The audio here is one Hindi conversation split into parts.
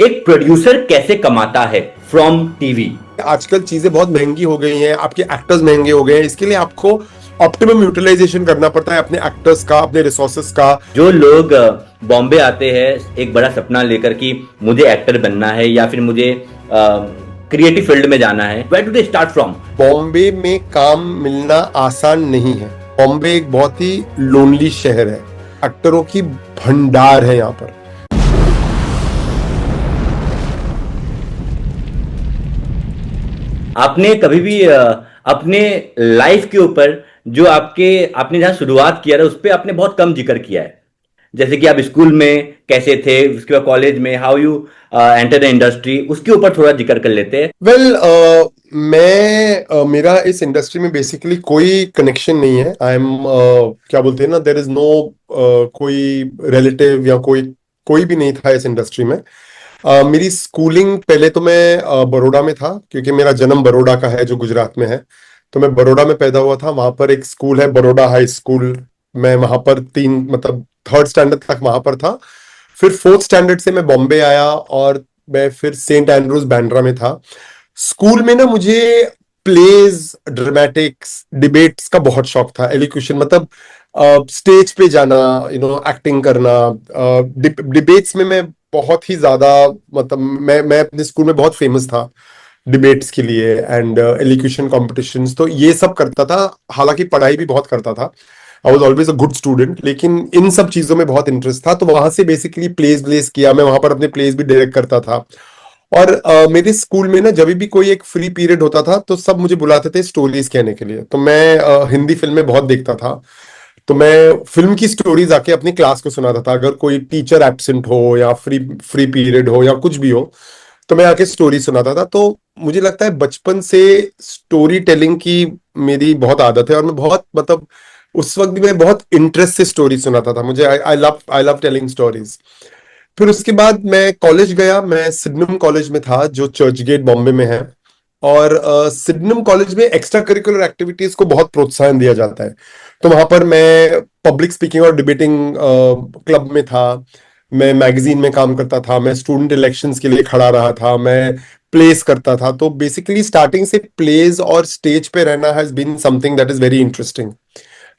एक प्रोड्यूसर कैसे कमाता है फ्रॉम टीवी। आजकल चीजें बहुत महंगी हो गई हैं, आपके एक्टर्स महंगे हो गए हैं, इसके लिए आपको ऑप्टिमम यूटिलाइजेशन करना पड़ता है अपने एक्टर्स का, अपने रिसोर्सेस का। जो लोग बॉम्बे आते हैं एक बड़ा सपना लेकर कि मुझे एक्टर बनना है या फिर मुझे क्रिएटिव फील्ड में जाना है, where do they start from? Bombay में काम मिलना आसान नहीं है। बॉम्बे एक बहुत ही लोनली शहर है, एक्टरों की भंडार है यहाँ पर। आपने कभी भी अपने लाइफ के ऊपर जो आपने जहां शुरुआत किया था उस पर आपने बहुत कम जिक्र किया है, जैसे कि आप स्कूल में कैसे थे, उसके बाद कॉलेज में how you enter the industry, उसके ऊपर थोड़ा जिक्र कर लेते हैं। वेल मेरा इस इंडस्ट्री में बेसिकली कोई कनेक्शन नहीं है। आई एम क्या बोलते हैं ना, देयर इज नो कोई रिलेटिव या कोई कोई भी नहीं था इस इंडस्ट्री में। मेरी स्कूलिंग पहले तो मैं बड़ौदा में था, क्योंकि मेरा जन्म बड़ौदा का है जो गुजरात में है। तो मैं बड़ौदा में पैदा हुआ था, वहां पर एक स्कूल है बड़ौदा हाई स्कूल। मैं वहां पर थर्ड स्टैंडर्ड तक वहां पर था। फिर फोर्थ स्टैंडर्ड से मैं बॉम्बे आया और मैं फिर सेंट एंड्रूज बैंड्रा में था। स्कूल में ना मुझे प्लेज, ड्रामेटिक्स, डिबेट्स का बहुत शौक था। एलिक्यूशन मतलब स्टेज पे जाना, एक्टिंग करना। डिबेट्स में मैं बहुत ही ज्यादा, मतलब मैं अपने स्कूल में बहुत फेमस था डिबेट्स के लिए एंड एलिक्यूशन कॉम्पिटिशन्स, तो ये सब करता था। हालांकि पढ़ाई भी बहुत करता था, I was always a good student, लेकिन इन सब चीजों में बहुत इंटरेस्ट था। तो वहां से बेसिकली प्लेज व्लेज किया, मैं वहां पर अपने प्लेज भी डायरेक्ट करता था। और मेरे स्कूल में ना जब भी कोई एक फ्री पीरियड होता था तो सब मुझे बुलाते थे स्टोरीज कहने के लिए। तो मैं हिंदी फिल्में बहुत देखता था, तो मैं फिल्म की स्टोरीज आके अपनी क्लास को सुनाता था। अगर कोई टीचर एब्सेंट हो या फ्री फ्री पीरियड हो या कुछ भी हो, तो मैं आके स्टोरी सुनाता था। तो मुझे लगता है बचपन से स्टोरी टेलिंग की मेरी बहुत आदत है, और मैं बहुत, मतलब उस वक्त भी मैं बहुत इंटरेस्ट से स्टोरी सुनाता था। मुझे आई लव टेलिंग स्टोरीज। फिर उसके बाद मैं कॉलेज गया, मैं सिडनम कॉलेज में था जो चर्च गेट बॉम्बे में है। और सिडनम कॉलेज में एक्स्ट्रा करिकुलर एक्टिविटीज को बहुत प्रोत्साहन दिया जाता है। तो वहां पर मैं पब्लिक स्पीकिंग और डिबेटिंग क्लब में था, मैं मैगजीन में काम करता था, मैं स्टूडेंट इलेक्शंस के लिए खड़ा रहा था, मैं प्लेस करता था। तो बेसिकली स्टार्टिंग से प्लेस और स्टेज पे रहना has been something that is very interesting,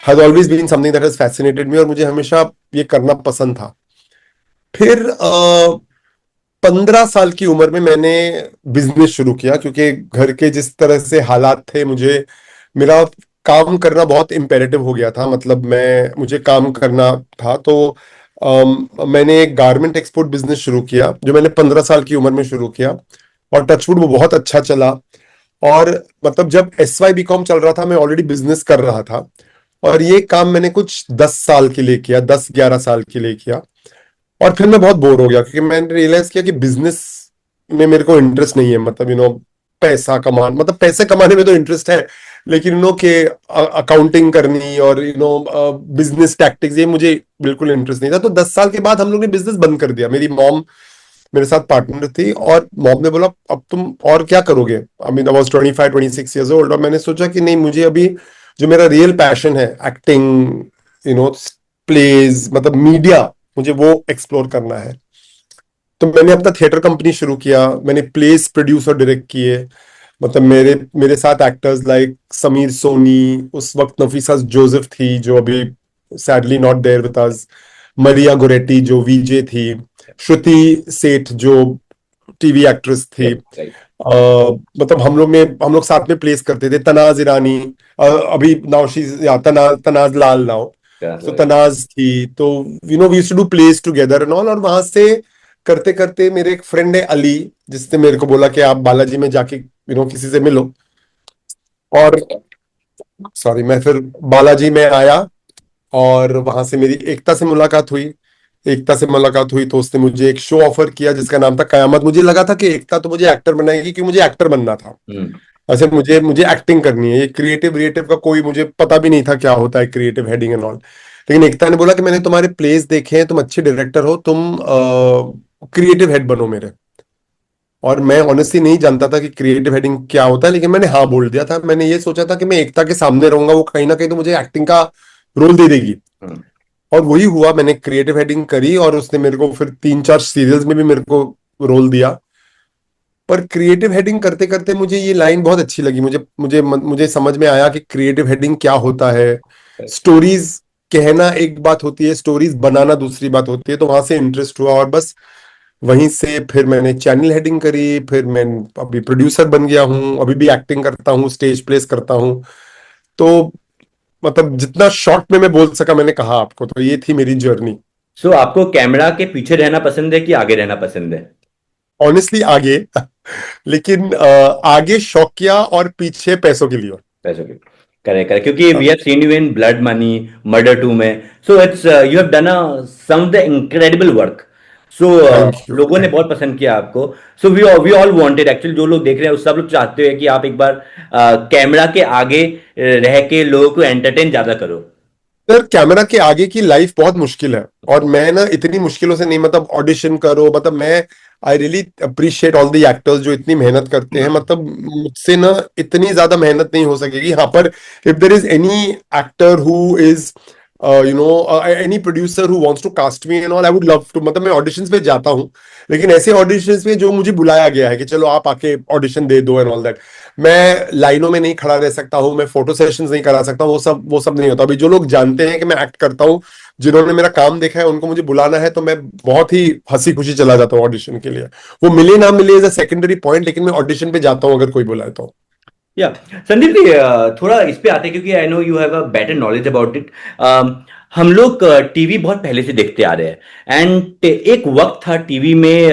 has always been something that has fascinated me, और मुझे हमेशा ये करना पसंद था। फिर 15 साल की उम्र में मैंने बिजनेस शुरू किया, क्योंकि घर के जिस तरह से हालात थे, मुझे मेरा काम करना बहुत इम्पेरेटिव हो गया था। मतलब मुझे काम करना था। तो मैंने एक गारमेंट एक्सपोर्ट बिजनेस शुरू किया जो मैंने 15 साल की उम्र में शुरू किया, और टचवुड वो बहुत अच्छा चला। और मतलब जब SY BCom चल रहा था, मैं ऑलरेडी बिजनेस कर रहा था, और ये काम मैंने कुछ 10 साल के लिए किया, 10-11 साल के लिए किया। और फिर मैं बहुत बोर हो गया, क्योंकि मैंने रियलाइज किया कि बिजनेस में मेरे को इंटरेस्ट नहीं है। मतलब पैसा कमान, मतलब पैसे कमाने में तो इंटरेस्ट है, लेकिन के अकाउंटिंग करनी और बिजनेस टैक्टिक्स, ये मुझे बिल्कुल इंटरेस्ट नहीं था। तो 10 साल के बाद हम लोग ने बिजनेस बंद कर दिया। मेरी मॉम मेरे साथ पार्टनर थी, और मॉम ने बोला अब तुम और क्या करोगे। I mean I was 25-26 years old, और मैंने सोचा कि नहीं, मुझे अभी जो मेरा रियल पैशन है, एक्टिंग, यू नो प्लेज, मतलब मीडिया, मुझे वो एक्सप्लोर करना है। तो मैंने अपना थिएटर कंपनी शुरू किया, मैंने प्लेस प्रोड्यूस और डायरेक्ट किए। मतलब मेरे मेरे साथ एक्टर्स लाइक समीर सोनी, उस वक्त नफीसा जोसेफ थी जो अभी sadly not there with us, Maria Goretti जो वीजे थी, श्रुति सेठ जो टीवी एक्ट्रेस थी। मतलब हम लोग साथ में प्लेस करते थे। तनाज ईरानी, अभी नाउ शी, या तनाज लाल नाउ। तो तनाज थी, तो we used to do plays together and all. और वहां से करते करते मेरे एक फ्रेंड है अली, जिसने मेरे को बोला कि आप बालाजी में जाके किसी से मिलो। और सॉरी, मैं फिर बालाजी में आया, और वहां से मेरी एकता से मुलाकात हुई। तो उसने मुझे एक शो ऑफर किया जिसका नाम था कयामत। मुझे लगा था कि एकता तो मुझे एक्टर बनाएगी, क्योंकि मुझे एक्टर बनना था। ऐसे मुझे मुझे एक्टिंग करनी है, ये क्रिएटिव रिएटिव का कोई मुझे पता भी नहीं था क्या होता है, क्रिएटिव हेडिंग एंड ऑल। लेकिन एकता ने बोला कि मैंने तुम्हारे प्लेस देखे हैं, तुम अच्छे डायरेक्टर हो, तुम क्रिएटिव हेड बनो मेरे। और मैं ऑनेस्टली नहीं जानता था कि क्रिएटिव हेडिंग क्या होता है, लेकिन मैंने हाँ बोल दिया था। मैंने ये सोचा था कि मैं एकता के सामने रहूंगा, वो कहीं ना कहीं तो मुझे एक्टिंग का रोल दे देगी। और वही हुआ, मैंने क्रिएटिव हेडिंग करी, और उसने मेरे को फिर 3-4 सीरियल्स में भी मेरे को रोल दिया। पर क्रिएटिव हेडिंग करते करते मुझे ये लाइन बहुत अच्छी लगी, मुझे मुझे मुझे समझ में आया कि क्रिएटिव हेडिंग क्या होता है। स्टोरीज कहना एक बात होती है, स्टोरीज बनाना दूसरी बात होती है, तो वहां से इंटरेस्ट हुआ और बस वहीं से फिर मैंने चैनल हेडिंग करी, फिर मैं अभी प्रोड्यूसर बन गया हूँ, अभी भी एक्टिंग करता हूँ, स्टेज प्लेस करता हूँ। तो मतलब जितना शॉर्ट में मैं बोल सका मैंने कहा आपको, तो ये थी मेरी जर्नी। सो आपको कैमरा के पीछे रहना पसंद है कि आगे रहना पसंद है? ऑनेस्टली आगे लेकिन आगे शौकिया और पीछे पैसों के लिए। पैसों की। करेक्ट करेक्ट, क्योंकि we have seen you in blood money, murder two में। So it's you have done some of the incredible work. So thank you. लोगों ने बहुत पसंद किया आपको। So we all wanted actually, जो लोग देख रहे हैं सब लोग चाहते हैं कि आप एक बार कैमरा के आगे रह के लोगों को एंटरटेन ज्यादा करो। सर कैमरा के आगे की लाइफ बहुत मुश्किल है, और मैं ना इतनी मुश्किलों से नहीं, मतलब ऑडिशन करो, मतलब मैं I really appreciate all the actors जो इतनी मेहनत करते हैं, मतलब मुझसे ना इतनी ज्यादा मेहनत नहीं हो सकेगी। यहाँ पर if there is any actor who is any producer who wants to cast me and all, I would love to, मतलब मैं ऑडिशंस पे जाता हूँ, लेकिन ऐसे ऑडिशंस में जो मुझे बुलाया गया है कि चलो आप आके ऑडिशन दे दो एंड ऑल दैट, मैं लाइनों में नहीं खड़ा रह सकता हूँ, मैं फोटो सेशंस नहीं करा सकता, वो सब नहीं होता। अभी जो लोग जानते हैं कि मैं एक्ट करता हूँ, जिन्होंने मेरा काम देखा है, उनको मुझे बुलाना है तो मैं बहुत ही हंसी खुशी चला जाता हूँ ऑडिशन के लिए। वो मिले ना मिले एज अ सेकेंडरी पॉइंट, लेकिन मैं ऑडिशन पे जाता हूँ अगर कोई बुलाए तो। या संदीप जी, थोड़ा इस पे आते हैं क्योंकि I know you have a better knowledge about it. हम लोग टीवी बहुत पहले से देखते आ रहे हैं, एंड एक वक्त था टीवी में,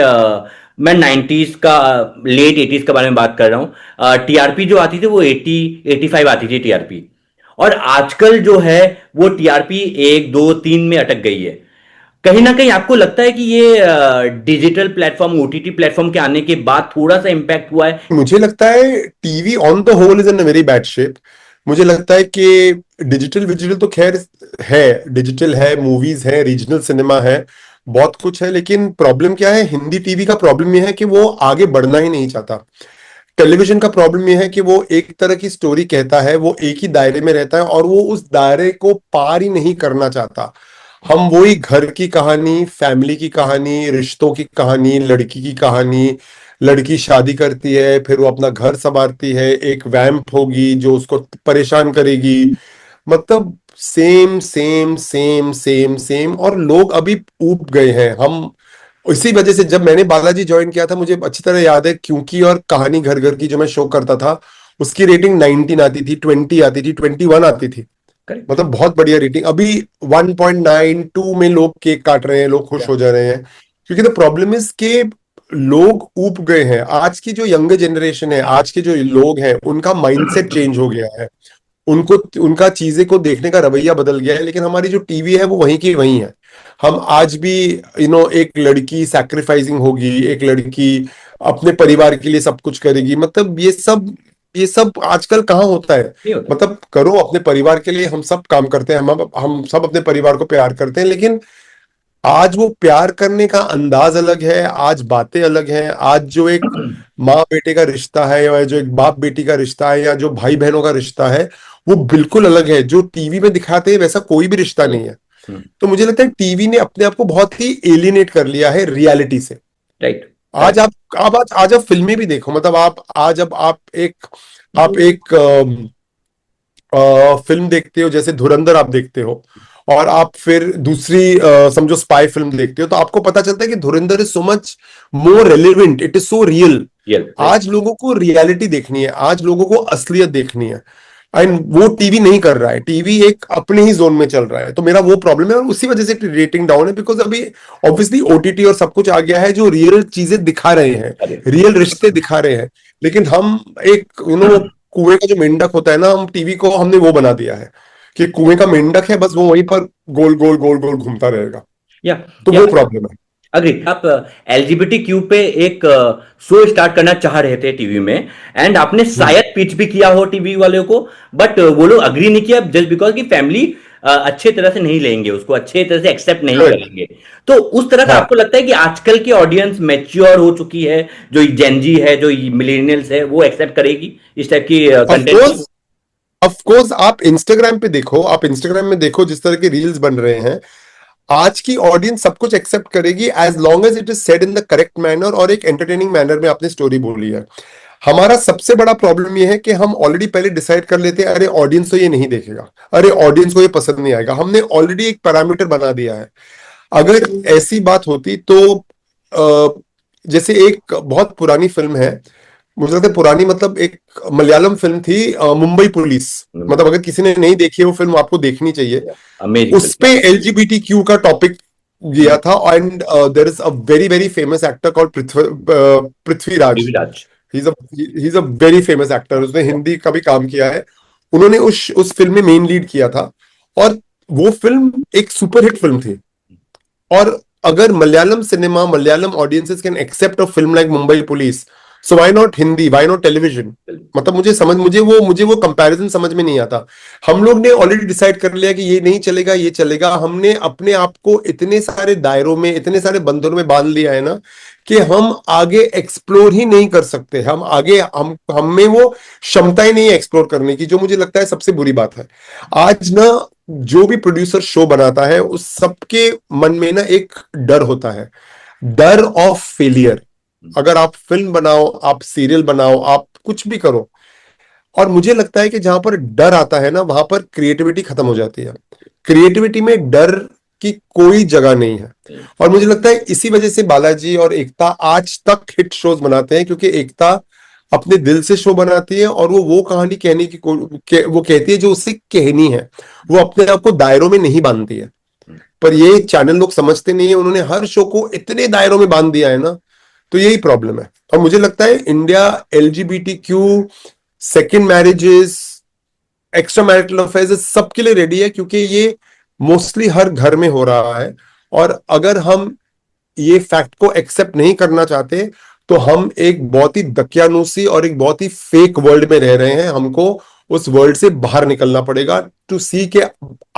मैं 90s का, लेट 80s के बारे में बात कर रहा हूँ। टीआरपी जो आती थी वो 85 आती थी टीआरपी। और आजकल जो है वो टीआरपी 1 2 3 में अटक गई है। कहीं ना कहीं आपको लगता है कि ये डिजिटल प्लेटफॉर्म, ओटीटी प्लेटफॉर्म के आने के बाद थोड़ा सा इम्पैक्ट हुआ है? मुझे लगता है TV on the whole is in very bad shape. मुझे लगता है कि डिजिटल विजिटल तो खैर है, डिजिटल है, मूवीज है, रीजनल सिनेमा है, बहुत कुछ है, लेकिन प्रॉब्लम क्या है, हिंदी टीवी का प्रॉब्लम यह है कि वो आगे बढ़ना ही नहीं चाहता। टेलीविजन का प्रॉब्लम यह है कि वो एक तरह की स्टोरी कहता है, वो एक ही दायरे में रहता है और वो उस दायरे को पार ही नहीं करना चाहता। हम वही घर की कहानी, फैमिली की कहानी, रिश्तों की कहानी, लड़की की कहानी, लड़की शादी करती है, फिर वो अपना घर संवारती है, एक वैम्प होगी जो उसको परेशान करेगी, मतलब same same same same same, और लोग अभी ऊब गए हैं। हम इसी वजह से जब मैंने बालाजी ज्वाइन किया था, मुझे अच्छी तरह याद है, क्योंकि और कहानी घर घर की जो मैं शो करता था, उसकी रेटिंग 19 आती थी, 20 आती थी, 21 आती थी, करेक्ट। मतलब बहुत बढ़िया रेटिंग। अभी 1.92 में लोग केक काट रहे हैं, लोग खुश हो जा रहे हैं, क्योंकि द प्रॉब्लम इज के लोग ऊब गए हैं। आज की जो यंगर जनरेशन है, आज के जो लोग हैं, उनका माइंडसेट चेंज हो गया है, उनको उनका चीजें को देखने का रवैया बदल गया है, लेकिन हमारी जो टीवी है वो वहीं की वहीं है। हम आज भी एक लड़की सैक्रिफाइसिंग होगी, एक लड़की अपने परिवार के लिए सब कुछ करेगी, मतलब ये सब आजकल कहाँ होता है। नहीं होता। मतलब करो अपने परिवार के लिए, हम सब काम करते हैं, हम सब अपने परिवार को प्यार करते हैं, लेकिन आज वो प्यार करने का अंदाज अलग है, आज बातें अलग हैं, आज जो एक माँ बेटे का रिश्ता है, या जो एक बाप बेटी का रिश्ता है, या जो भाई बहनों का रिश्ता है, वो बिल्कुल अलग है। जो टीवी में दिखाते हैं वैसा कोई भी रिश्ता नहीं है। तो मुझे लगता है टीवी ने अपने आप को बहुत ही एलिनेट कर लिया है रियलिटी से। राइट। आज आप फिल्में भी देखो, मतलब आप आज अब आप एक फिल्म देखते हो, जैसे धुरंधर आप देखते हो, और आप फिर दूसरी समझो स्पाई फिल्म देखते हो, तो आपको पता चलता है कि धुरंधर is so much more relevant, it is so real. Right. आज लोगों को रियलिटी देखनी है, आज लोगों को असलियत देखनी है, एंड वो टीवी नहीं कर रहा है, टीवी एक अपने ही जोन में चल रहा है। तो मेरा वो प्रॉब्लम है, और उसी वजह से रेटिंग डाउन है, बिकॉज अभी ऑब्वियसली ओटीटी और सब कुछ आ गया है जो रियल चीजें दिखा रहे हैं, अरे रियल रिश्ते दिखा रहे हैं, लेकिन हम एक कुएं का जो मेंढक होता है ना, हम टीवी को हमने वो बना दिया है कि कुएं का मेंढक है, बस वो वहीं पर गोल गोल गोल गोल घूमता रहेगा। या तो या वो प्रॉब्लम है। अग्री। आप एलजीबीटी क्यू पे एक शो स्टार्ट करना चाह रहे थे टीवी में, एंड आपने हम्म। शायद पिच भी किया हो टीवी वालों को, बट वो लोग अग्री नहीं किया जस्ट बिकॉज की फैमिली अच्छे तरह से नहीं लेंगे, उसको अच्छे तरह से एक्सेप्ट नहीं करेक्ट। करेंगे। तो उस तरह का हाँ। आपको लगता है कि आजकल की ऑडियंस मैच्योर हो चुकी है, जो जेनजी है, जो मिलेनियल्स है, वो एक्सेप्ट करेगी इस टाइप की कंटेंट को? ऑफकोर्स, ऑफकोर्स आप इंस्टाग्राम पे देखो, आप इंस्टाग्राम में देखो जिस तरह के रील्स बन रहे हैं, आज की ऑडियंस सब कुछ एक्सेप्ट करेगी as long as it is said in the correct manner और एक एंटरटेनिंग मैनर में आपने स्टोरी बोली है। हमारा सबसे बड़ा प्रॉब्लम ये है कि हम ऑलरेडी पहले डिसाइड कर लेते हैं, अरे ऑडियंस तो ये नहीं देखेगा, अरे ऑडियंस को ये पसंद नहीं आएगा। हमने ऑलरेडी एक पैरामीटर बना दिया है। अगर ऐसी बात होती तो जैसे एक बहुत पुरानी फिल्म है, मुझे लगता है पुरानी मतलब एक मलयालम फिल्म थी, मुंबई पुलिस। मतलब अगर किसी ने नहीं देखी है वो फिल्म, आपको देखनी चाहिए। अमेजिंग उस पे एलजीबीटी क्यू का टॉपिक दिया था, and there is a very very famous actor called Prithviraj. Film. Raj. He is a very famous actor, उसने हिंदी का भी काम किया है। उन्होंने उस फिल्म में मेन लीड किया था, और वो फिल्म एक सुपरहिट फिल्म थी। और अगर Malayalam cinema, Malayalam audiences can accept a film like Mumbai police, so why not Hindi, why not television? मतलब मुझे वो कंपैरिजन समझ में नहीं आता। हम लोग ने ऑलरेडी डिसाइड कर लिया कि ये नहीं चलेगा, ये चलेगा। हमने अपने आप को इतने सारे दायरों में, इतने सारे बंधनों में बांध लिया है ना, कि हम आगे एक्सप्लोर ही नहीं कर सकते। हम आगे हम में वो क्षमता ही नहीं है एक्सप्लोर करने की, जो मुझे लगता है सबसे बुरी बात है। आज ना जो भी प्रोड्यूसर शो बनाता है, उस सबके मन में ना एक डर होता है, डर ऑफ फेलियर। अगर आप फिल्म बनाओ, आप सीरियल बनाओ, आप कुछ भी करो, और मुझे लगता है कि जहां पर डर आता है ना, वहां पर क्रिएटिविटी खत्म हो जाती है। क्रिएटिविटी में डर की कोई जगह नहीं है। और मुझे लगता है इसी वजह से बालाजी और एकता आज तक हिट शोज बनाते हैं, क्योंकि एकता अपने दिल से शो बनाती है, और वो कहानी कहने की वो कहती है जो उससे कहनी है। वो अपने आप को दायरों में नहीं बांधती है। पर ये चैनल लोग समझते नहीं है, उन्होंने हर शो को इतने दायरों में बांध दिया है ना, तो यही प्रॉब्लम है। और मुझे लगता है India LGBT Q, second marriages, extra marital affairs सबके लिए रेडी है, क्योंकि ये मोस्टली हर घर में हो रहा है। और अगर हम ये फैक्ट को एक्सेप्ट नहीं करना चाहते, तो हम एक बहुत ही दकियानूसी और एक बहुत ही फेक वर्ल्ड में रह रहे हैं। हमको उस वर्ल्ड से बाहर निकलना पड़ेगा टू सी के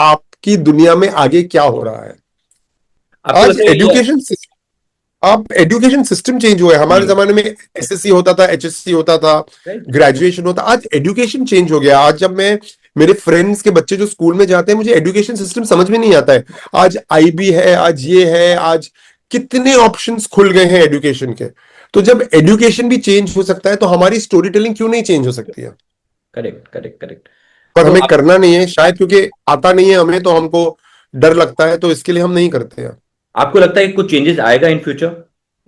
आपकी दुनिया में आगे क्या हो रहा है। आपको आज लगता है ये आप एजुकेशन सिस्टम चेंज हुआ है। हमारे जमाने में एसएससी होता था, एचएससी होता था, ग्रेजुएशन होता। आज एजुकेशन चेंज हो गया। आज जब मैं मेरे फ्रेंड्स के बच्चे जो स्कूल में जाते हैं, मुझे एजुकेशन सिस्टम समझ में नहीं आता है। आज आईबी है, आज ये है, आज कितने ऑप्शंस खुल गए हैं एजुकेशन के। तो जब एजुकेशन भी चेंज हो सकता है, तो हमारी स्टोरी टेलिंग क्यों नहीं चेंज हो सकती है? Correct, correct, correct. पर तो हमें करना नहीं है, शायद क्योंकि आता नहीं है हमें, तो हमको डर लगता है, तो इसके लिए हम नहीं करते हैं। आपको लगता है कि कुछ चेंजेस आएगा इन फ्यूचर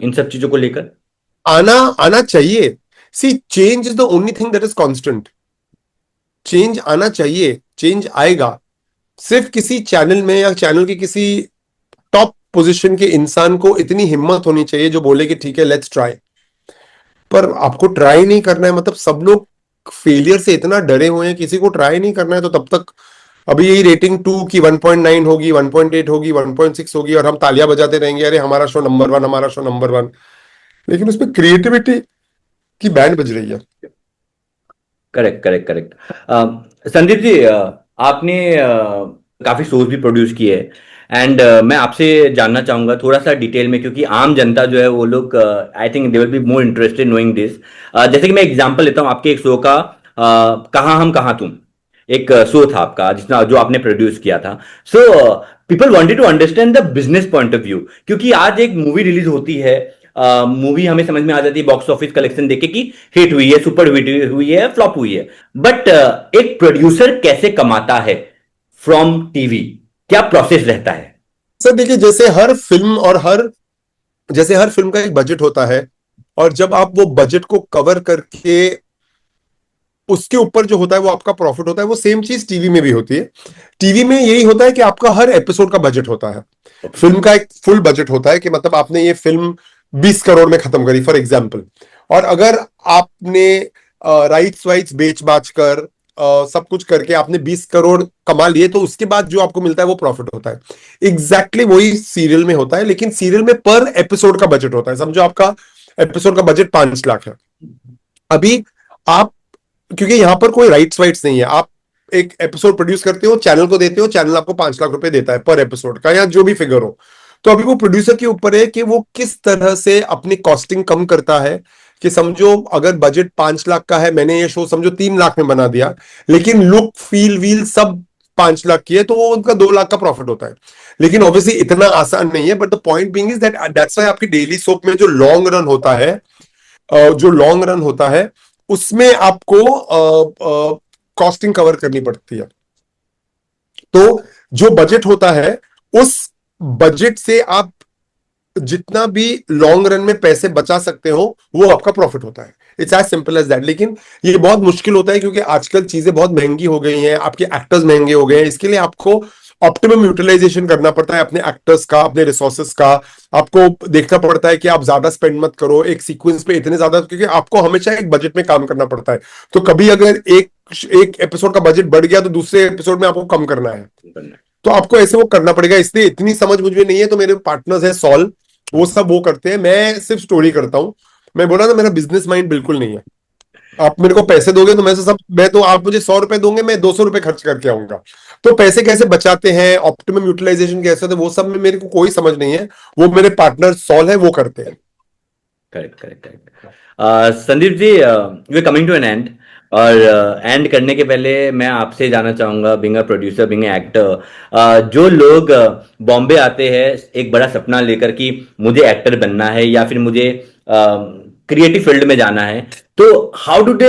इन सब चीजों को लेकर? आना आना चाहिए। See, change is the only thing that is constant. Change आना चाहिए, चेंज आएगा। सिर्फ किसी चैनल में या चैनल के किसी टॉप पोजीशन के इंसान को इतनी हिम्मत होनी चाहिए जो बोले कि ठीक है, लेट्स ट्राई। पर आपको ट्राई नहीं करना है, मतलब सब लोग फेलियर से इतना डरे हुए हैं, किसी को ट्राई नहीं करना है, तो तब तक अभी यही रेटिंग 2 की 1.9 होगी, 1.8 होगी, 1.6 होगी, और हम तालियां बजाते रहेंगे, अरे हमारा शो नंबर वन, हमारा शो नंबर वन। लेकिन उसमें क्रिएटिविटी की बैंड बज रही है। Correct, correct, correct. Sandeep ji, आपने काफी शोज भी प्रोड्यूस किए हैं, एंड मैं आपसे जानना चाहूंगा थोड़ा सा डिटेल में, क्योंकि आम जनता जो है वो लोग I think they will be more interested knowing this. जैसे कि मैं एग्जांपल लेता हूँ आपके एक शो का, कहाँ हम कहाँ तुम, एक शो था आपका जिसना जो आपने प्रोड्यूस किया था। So people wanted to understand the business point of view, क्योंकि आज एक मूवी रिलीज होती है, मूवी हमें समझ में आ जाती है बॉक्स ऑफिस कलेक्शन देखे कि हिट हुई है, सुपर हिट हुई है, फ्लॉप हुई है। बट एक प्रोड्यूसर कैसे कमाता है फ्रॉम टीवी, क्या प्रोसेस रहता है? सर देखिए, जैसे हर फिल्म का एक बजट होता है, और जब आप वो बजट को कवर करके उसके ऊपर जो होता है वो आपका प्रॉफिट होता है, वो सेम चीज टीवी में भी होती है। टीवी में यही होता है कि आपका हर एपिसोड का बजट होता है। फिल्म का एक फुल बजट होता है कि मतलब आपने ये फिल्म 20 करोड़ में खत्म करी फॉर एग्जाम्पल, और अगर आपने राइट्स वाइट्स बेच बाच कर सब कुछ करके आपने 20 करोड़ कमा लिए, तो उसके बाद जो आपको मिलता है वो प्रॉफिट होता है। एग्जैक्टली वही सीरियल में होता है, लेकिन सीरियल में पर एपिसोड का बजट होता है। समझो आपका एपिसोड का बजट 5 लाख है। अभी आप, क्योंकि यहां पर कोई राइट्स वाइट्स नहीं है, आप एक एपिसोड प्रोड्यूस करते हो, चैनल को देते हो, चैनल आपको 5 लाख रुपए देता है पर एपिसोड का, या जो भी फिगर हो। तो अभी वो प्रोड्यूसर के ऊपर है कि वो किस तरह से अपनी कॉस्टिंग कम करता है। कि समझो अगर बजट 5 लाख का है, मैंने ये शो समझो 3 लाख में बना दिया, लेकिन लुक फील वील सब 5 लाख की है तो वो उनका 2 लाख का प्रॉफिट होता है। लेकिन ऑब्वियसली इतना आसान नहीं है, but the point being is that's why आपकी डेली सोप में जो लॉन्ग रन होता है, उसमें आपको कॉस्टिंग कवर करनी पड़ती है। तो जो बजट होता है, उस बजट से आप जितना भी लॉन्ग रन में पैसे बचा सकते हो वो आपका प्रॉफिट होता है। It's as simple as that. लेकिन ये बहुत मुश्किल होता है क्योंकि आजकल चीजें बहुत महंगी हो गई हैं, आपके एक्टर्स महंगे हो गए हैं। इसके लिए आपको ऑप्टिमम यूटिलाइजेशन करना पड़ता है अपने एक्टर्स का, अपने रिसोर्सेस का। आपको देखना पड़ता है कि आप ज्यादा स्पेंड मत करो एक सीक्वेंस पे इतने ज्यादा, क्योंकि आपको हमेशा एक बजट में काम करना पड़ता है। तो कभी अगर एक एपिसोड का बजट बढ़ गया तो दूसरे एपिसोड में आपको कम करना है, तो आपको ऐसे वो करना पड़ेगा। इसलिए इतनी समझ मुझ में नहीं है। तो मेरे पार्टनर्स है सॉल्व, वो सब वो करते हैं, मैं सिर्फ स्टोरी करता हूं। मैं बोला ना, मेरा बिजनेस माइंड बिल्कुल नहीं है। आप मेरे को पैसे दोगे तो मैं तो आप मुझे 100 रुपए दोगे, मैं 200 रुपए खर्च करके आऊंगा। तो पैसे कैसे बचाते हैं, ऑप्टिमम यूटिलाइजेशन कैसे होता है, वो सब में मेरे को कोई समझ नहीं है। वो मेरे पार्टनर सॉल्व है, वो करते हैं। Correct correct correct. Sandeep ji, we coming to an end, और एंड करने के पहले मैं आपसे जानना चाहूंगा, being a producer, being an actor, जो लोग बॉम्बे आते हैं एक बड़ा सपना लेकर कि मुझे एक्टर बनना है या फिर मुझे क्रिएटिव फील्ड में जाना है, तो how do they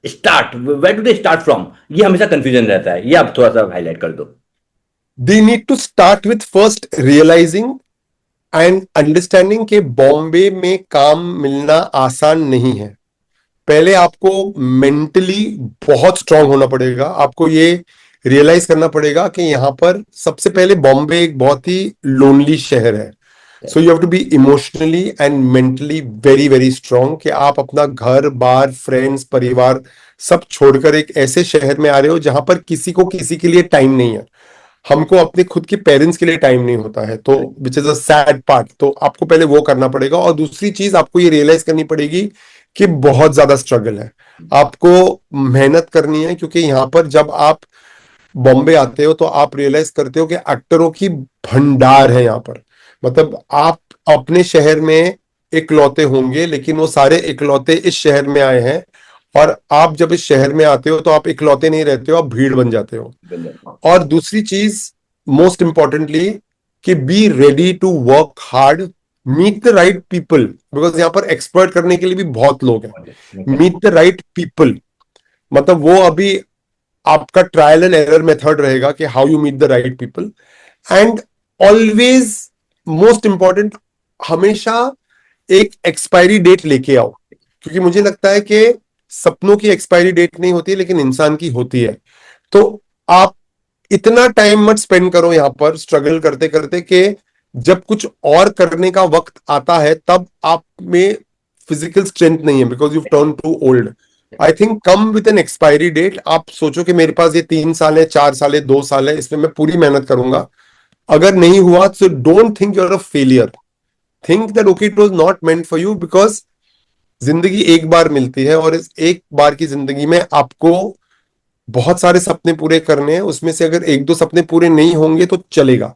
start, where do they start from? ये हमेशा कंफ्यूजन रहता है, ये आप थोड़ा सा हाईलाइट कर दो। They need to start with first realising and understanding के बॉम्बे में काम मिलना आसान नहीं है। पहले आपको मेंटली बहुत स्ट्रांग होना पड़ेगा। आपको ये रियलाइज करना पड़ेगा कि यहां पर सबसे पहले बॉम्बे एक बहुत ही लोनली शहर है। So you have to be emotionally and mentally very very strong कि आप अपना घर बार, फ्रेंड्स, परिवार सब छोड़कर एक ऐसे शहर में आ रहे हो जहां पर किसी को किसी के लिए टाइम नहीं है। हमको अपने खुद के पेरेंट्स के लिए टाइम नहीं होता है, तो which is a sad part. तो आपको पहले वो करना पड़ेगा। और दूसरी चीज आपको ये रियलाइज करनी पड़ेगी कि बहुत ज्यादा स्ट्रगल है, आपको मेहनत करनी है। क्योंकि यहाँ पर जब आप बॉम्बे आते हो तो आप रियलाइज करते हो कि एक्टरों की भंडार है यहाँ पर। मतलब आप अपने शहर में इकलौते होंगे, लेकिन वो सारे इकलौते इस शहर में आए हैं। और आप जब इस शहर में आते हो तो आप इकलौते नहीं रहते हो, आप भीड़ बन जाते हो। और दूसरी चीज मोस्ट इंपॉर्टेंटली कि be ready to work hard, meet the right people, because यहाँ पर एक्सपर्ट करने के लिए भी बहुत लोग हैं। मीट द राइट पीपल, मतलब वो अभी आपका ट्रायल एंड एरर मेथड रहेगा कि how you meet the right people. And always most important, हमेशा एक एक्सपायरी डेट लेके आओ। क्योंकि मुझे लगता है कि सपनों की एक्सपायरी डेट नहीं होती, लेकिन इंसान की होती है। तो आप इतना टाइम मत स्पेंड करो यहाँ पर स्ट्रगल करते करते कि जब कुछ और करने का वक्त आता है तब आप में फिजिकल स्ट्रेंथ नहीं है, because you turn too old. I think come with an expiry date. आप सोचो कि मेरे पास ये 3 साल है, 4 साल है, 2 साल है, इसमें मैं पूरी मेहनत करूंगा। अगर नहीं हुआ तो don't think you're a failure, think that okay it was not meant for you. Because जिंदगी एक बार मिलती है और इस एक बार की जिंदगी में आपको बहुत सारे सपने पूरे करने हैं। उसमें से अगर एक दो सपने पूरे नहीं होंगे तो चलेगा,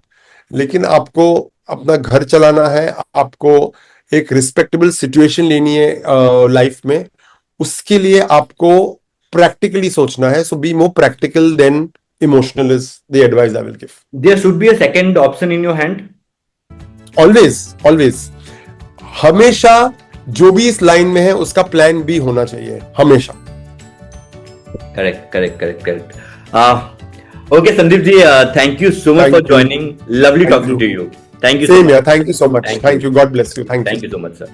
लेकिन आपको अपना घर चलाना है, आपको एक रिस्पेक्टेबल सिचुएशन लेनी है लाइफ में। उसके लिए आपको प्रैक्टिकली सोचना है। So be more practical than emotional is the advice I will give. There should be a second option in your hand. Always always, हमेशा जो भी इस लाइन में है उसका प्लान बी होना चाहिए, हमेशा। Correct correct correct correct. Okay Sandeep ji, thank you so much for joining, lovely talking to you. Thank you so much. Thank you so much, thank you, God bless you, thank you so much sir.